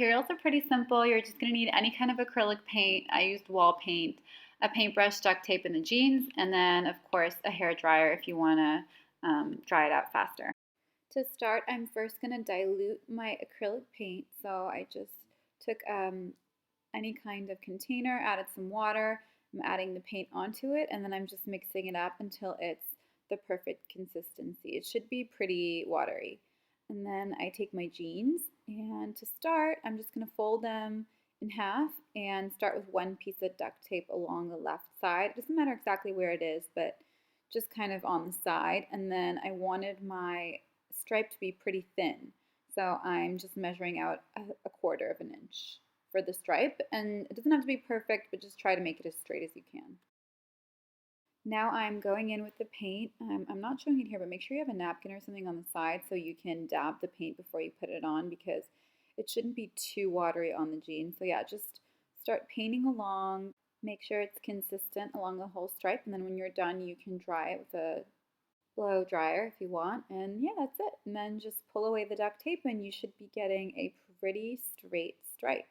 Materials are pretty simple. You're just going to need any kind of acrylic paint. I used wall paint, a paintbrush, duct tape in the jeans, and then of course a hair dryer if you want to dry it out faster. To start, I'm first going to dilute my acrylic paint. So I just took any kind of container, added some water, I'm adding the paint onto it, and then I'm just mixing it up until it's the perfect consistency. It should be pretty watery. And then I take my jeans, and to start, I'm just going to fold them in half and start with one piece of duct tape along the left side. It doesn't matter exactly where it is, but just kind of on the side. And then I wanted my stripe to be pretty thin. So I'm just measuring out a quarter of an inch for the stripe, and it doesn't have to be perfect, but just try to make it as straight as you can. Now I'm going in with the paint. I'm not showing it here, but make sure you have a napkin or something on the side so you can dab the paint before you put it on, because it shouldn't be too watery on the jeans. So yeah, just start painting along, make sure it's consistent along the whole stripe, and then when you're done you can dry it with a blow dryer if you want, and yeah, that's it. And then just pull away the duct tape and you should be getting a pretty straight stripe.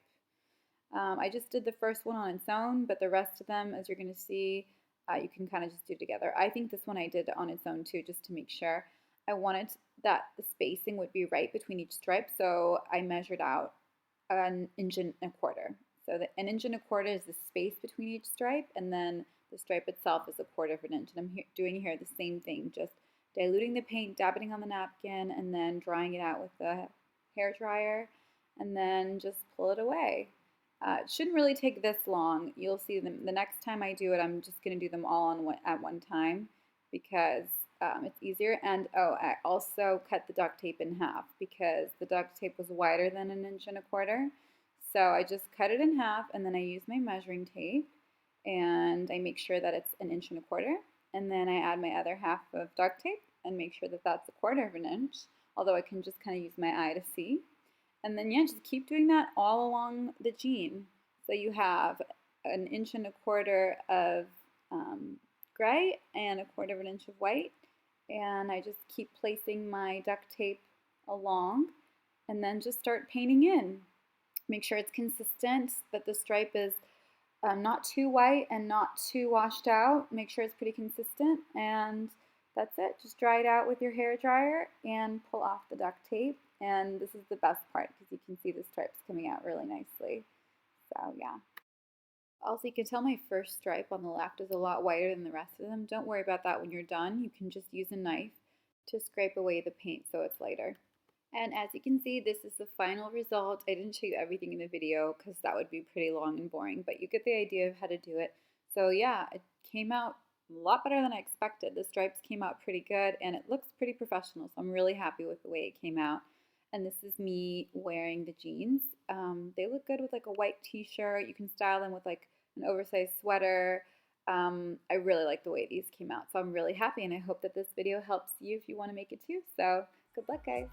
I just did the first one on its own, but the rest of them, as you're going to see, you can kind of just do together. I think this one I did on its own too, just to make sure. I wanted that the spacing would be right between each stripe, so I measured out an inch and a quarter. So an inch and a quarter is the space between each stripe, and then the stripe itself is a quarter of an inch. And I'm doing here the same thing, just diluting the paint, dabbing on the napkin, and then drying it out with the hair dryer, and then just pull it away. It shouldn't really take this long. You'll see them the next time I do it. I'm just going to do them all at one time because it's easier. And oh, I also cut the duct tape in half because the duct tape was wider than an inch and a quarter. So I just cut it in half, and then I use my measuring tape and I make sure that it's an inch and a quarter. And then I add my other half of duct tape and make sure that that's a quarter of an inch, although I can just kind of use my eye to see. And then yeah, just keep doing that all along the jean. So you have an inch and a quarter of gray and a quarter of an inch of white. And I just keep placing my duct tape along and then just start painting in. Make sure it's consistent, that the stripe is not too white and not too washed out. Make sure it's pretty consistent, and that's it. Just dry it out with your hair dryer and pull off the duct tape. And this is the best part because you can see the stripes coming out really nicely. So yeah. Also, you can tell my first stripe on the left is a lot whiter than the rest of them. Don't worry about that when you're done. You can just use a knife to scrape away the paint so it's lighter. And as you can see, this is the final result. I didn't show you everything in the video because that would be pretty long and boring, but you get the idea of how to do it. So yeah, it came out a lot better than I expected. The stripes came out pretty good and it looks pretty professional, so I'm really happy with the way it came out. And this is me wearing the jeans. They look good with like a white t-shirt. You can style them with like an oversized sweater. I really like the way these came out, so I'm really happy, and I hope that this video helps you if you want to make it too. So good luck, guys.